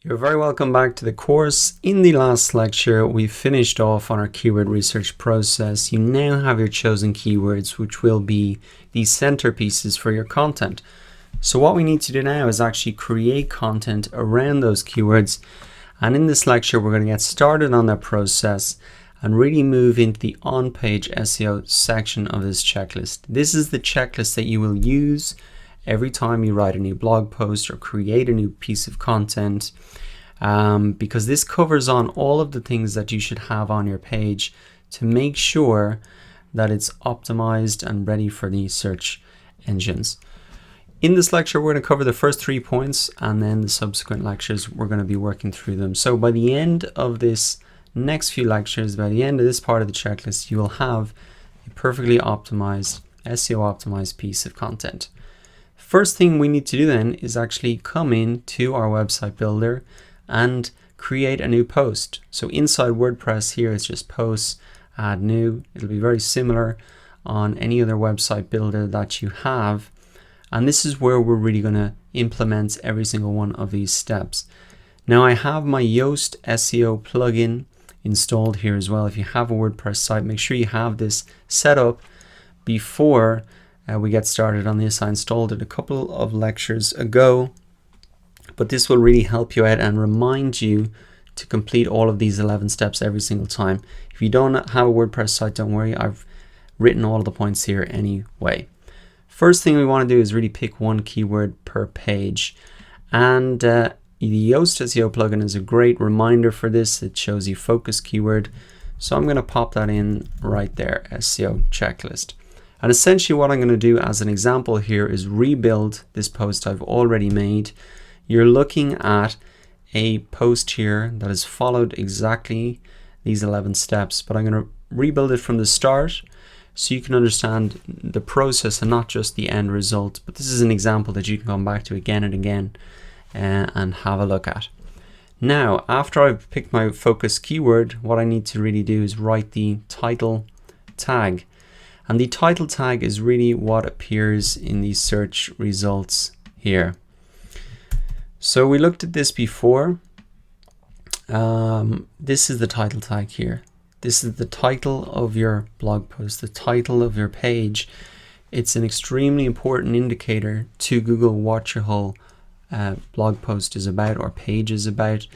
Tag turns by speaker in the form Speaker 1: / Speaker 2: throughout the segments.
Speaker 1: You're very welcome back to the course. In the last lecture, we finished off on our keyword research process. You now have your chosen keywords, which will be the centerpieces for your content. So what we need to do now is actually create content around those keywords. And in this lecture, we're going to get started on that process and really move into the on-page SEO section of this checklist. This is the checklist that you will use every time you write a new blog post or create a new piece of content, because this covers on all of the things that you should have on your page to make sure that it's optimized and ready for the search engines. In this lecture, we're going to cover the first 3 points, and then the subsequent lectures, we're going to be working through them. So by the end of this next few lectures, by the end of this part of the checklist, you will have a perfectly optimized, SEO optimized piece of content. First thing we need to do then is actually come into our website builder and create a new post. So inside WordPress here, it's just posts, add new. It'll be very similar on any other website builder that you have. And this is where we're really going to implement every single one of these steps. Now I have my Yoast SEO plugin installed here as well. If you have a WordPress site, make sure you have this set up before we get started on this. I installed it a couple of lectures ago, but this will really help you out and remind you to complete all of these 11 steps every single time. If you don't have a WordPress site, don't worry, I've written all of the points here anyway. First thing we want to do is really pick one keyword per page, and the Yoast SEO plugin is a great reminder for this. It shows you focus keyword, so I'm going to pop that in right there, SEO checklist. And essentially what I'm going to do as an example here is rebuild this post I've already made. You're looking at a post here that has followed exactly these 11 steps, but I'm going to rebuild it from the start so you can understand the process and not just the end result. But this is an example that you can come back to again and again and have a look at. Now, after I've picked my focus keyword, what I need to really do is write the title tag. And the title tag is really what appears in these search results here. So we looked at this before. This is the title tag here. This is the title of your blog post, the title of your page. It's an extremely important indicator to Google what your whole blog post is about or page is about.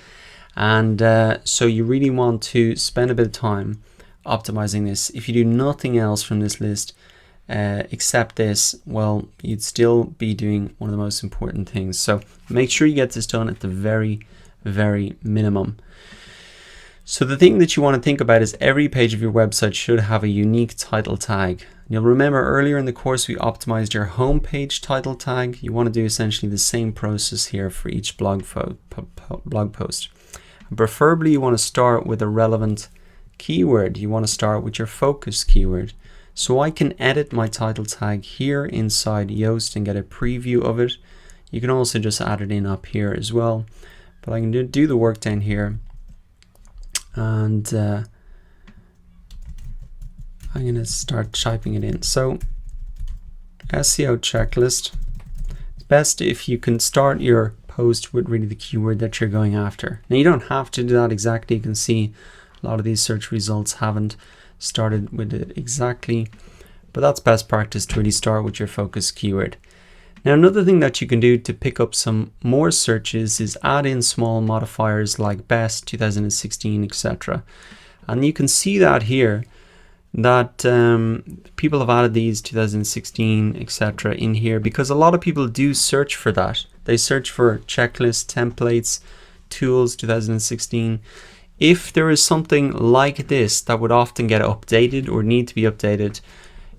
Speaker 1: And so you really want to spend a bit of time optimizing this. If you do nothing else from this list except this, well, you'd still be doing one of the most important things. So make sure you get this done at the very, very minimum. So the thing that you want to think about is every page of your website should have a unique title tag. You'll remember earlier in the course we optimized your homepage title tag. You want to do essentially the same process here for each blog post. And preferably you want to start with a relevant keyword. You want to start with your focus keyword. So I can edit my title tag here inside Yoast and get a preview of it. You can also just add it in up here as well, but I can do the work down here, and I'm going to start typing it in. So SEO checklist. It's best if you can start your post with really the keyword that you're going after. Now you don't have to do that exactly. You can see a lot of these search results haven't started with it exactly, but that's best practice to really start with your focus keyword. Now another thing that you can do to pick up some more searches is add in small modifiers like best, 2016, etc. And you can see that here that people have added these 2016, etc. in here because a lot of people do search for that. They search for checklist, templates, tools, 2016. If there is something like this that would often get updated or need to be updated,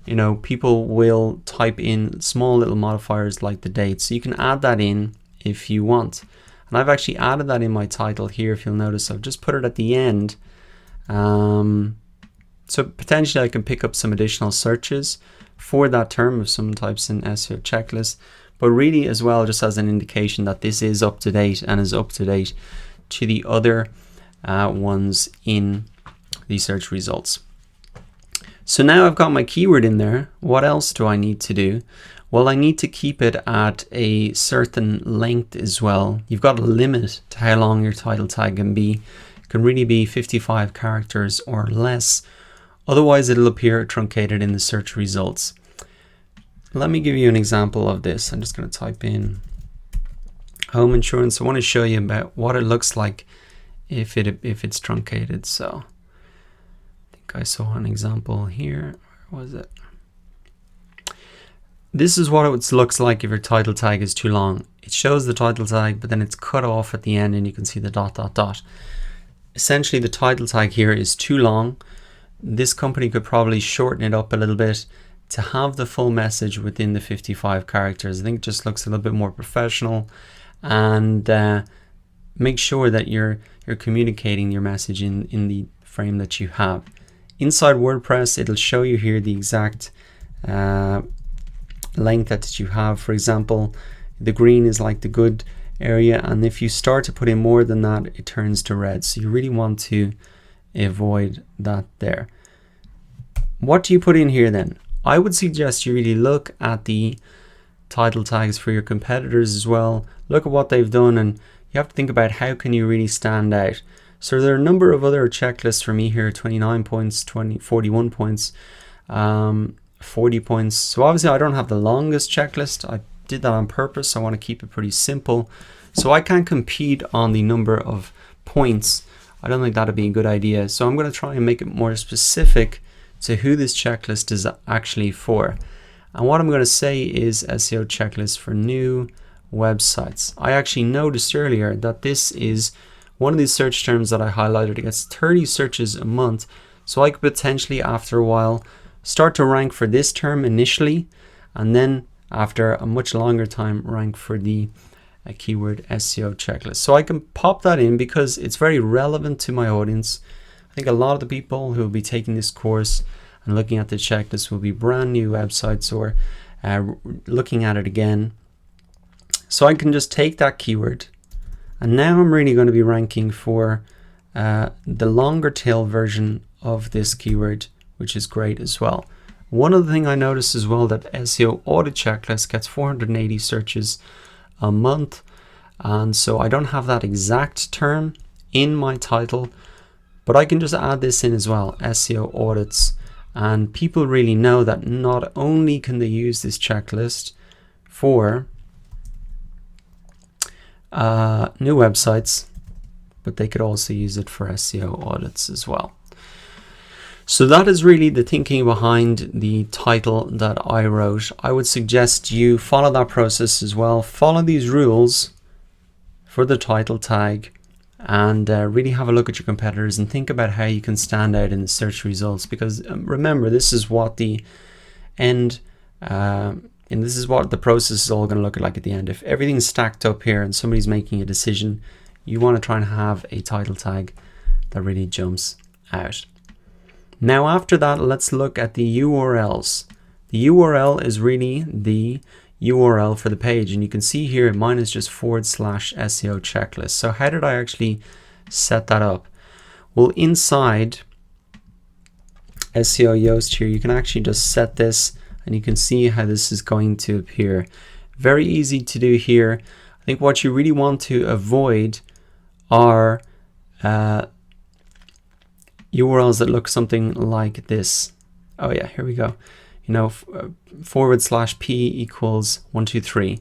Speaker 1: you know, people will type in small little modifiers like the date. So you can add that in if you want. And I've actually added that in my title here. If you'll notice, I've just put it at the end. So potentially I can pick up some additional searches for that term if someone types in SEO checklist, but really as well, just as an indication that this is up to date and is up to date to the other ones in the search results. So now I've got my keyword in there. What else do I need to do? Well, I need to keep it at a certain length as well. You've got a limit to how long your title tag can be. It can really be 55 characters or less. Otherwise, it'll appear truncated in the search results. Let me give you an example of this. I'm just going to type in home insurance. I want to show you about what it looks like if it's truncated. So I think I saw an example here. Where was it? This is what it looks like if your title tag is too long. It shows the title tag, but then it's cut off at the end and you can see the ... Essentially, the title tag here is too long. This company could probably shorten it up a little bit to have the full message within the 55 characters. I think it just looks a little bit more professional, and make sure that you're communicating your message in the frame that you have. Inside WordPress, it'll show you here the exact length that you have. For example, the green is like the good area, and if you start to put in more than that, it turns to red. So you really want to avoid that there. What do you put in here then? I would suggest you really look at the title tags for your competitors as well. Look at what they've done, and you have to think about how can you really stand out. So there are a number of other checklists for me here: 29 points, 41 points, 40 points. So obviously I don't have the longest checklist. I did that on purpose. I want to keep it pretty simple. So I can't compete on the number of points. I don't think that'd be a good idea. So I'm going to try and make it more specific to who this checklist is actually for. And what I'm going to say is SEO checklist for new websites. I actually noticed earlier that this is one of these search terms that I highlighted. It gets 30 searches a month. So I could potentially, after a while, start to rank for this term initially, and then after a much longer time, rank for the keyword SEO checklist. So I can pop that in because it's very relevant to my audience. I think a lot of the people who will be taking this course and looking at the checklist will be brand new websites or looking at it again. So I can just take that keyword, and now I'm really going to be ranking for the longer tail version of this keyword, which is great as well. One other thing I noticed as well, that SEO audit checklist gets 480 searches a month, and so I don't have that exact term in my title, but I can just add this in as well, SEO audits, and people really know that not only can they use this checklist for new websites, but they could also use it for SEO audits as well. So that is really the thinking behind the title that I wrote. I would suggest you follow that process as well. Follow these rules for the title tag, and really have a look at your competitors and think about how you can stand out in the search results. Because remember, this is what the end, and this is what the process is all going to look like at the end. If everything's stacked up here and somebody's making a decision, you want to try and have a title tag that really jumps out. Now after that, let's look at the URLs. The URL is really the URL for the page, and you can see here mine is just / SEO checklist. So how did I actually set that up? Well, inside SEO Yoast here, you can actually just set this, and you can see how this is going to appear. Very easy to do here. I think what you really want to avoid are URLs that look something like this. Oh yeah, here we go. You know, /p equals 123.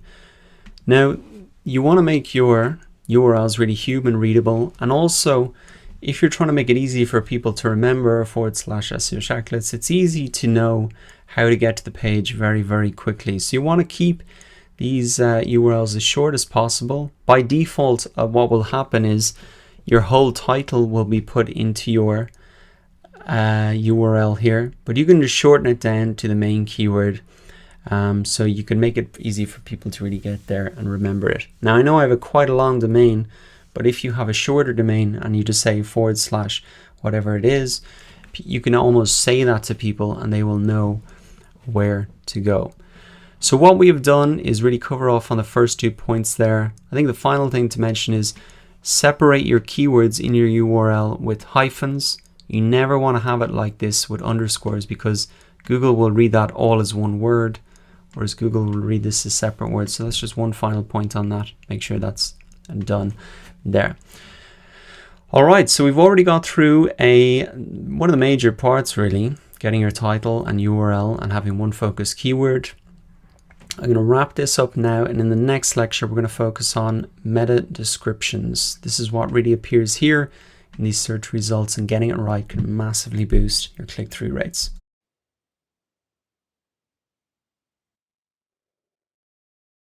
Speaker 1: Now you want to make your URLs really human readable, and also if you're trying to make it easy for people to remember / SEO checklist, it's easy to know how to get to the page very, very quickly. So you want to keep these URLs as short as possible. By default, what will happen is your whole title will be put into your URL here, but you can just shorten it down to the main keyword, so you can make it easy for people to really get there and remember it. Now I know I have quite a long domain, but if you have a shorter domain and you just say / whatever it is, you can almost say that to people and they will know where to go. So what we have done is really cover off on the first 2 points there. I think the final thing to mention is separate your keywords in your URL with hyphens. You never want to have it like this with underscores, because Google will read that all as one word, whereas Google will read this as separate words. So that's just one final point on that. Make sure that's done there. All right, so we've already got through one of the major parts, really, getting your title and URL and having one focused keyword. I'm going to wrap this up now, and in the next lecture we're going to focus on meta descriptions. This is what really appears here in these search results, and getting it right can massively boost your click-through rates.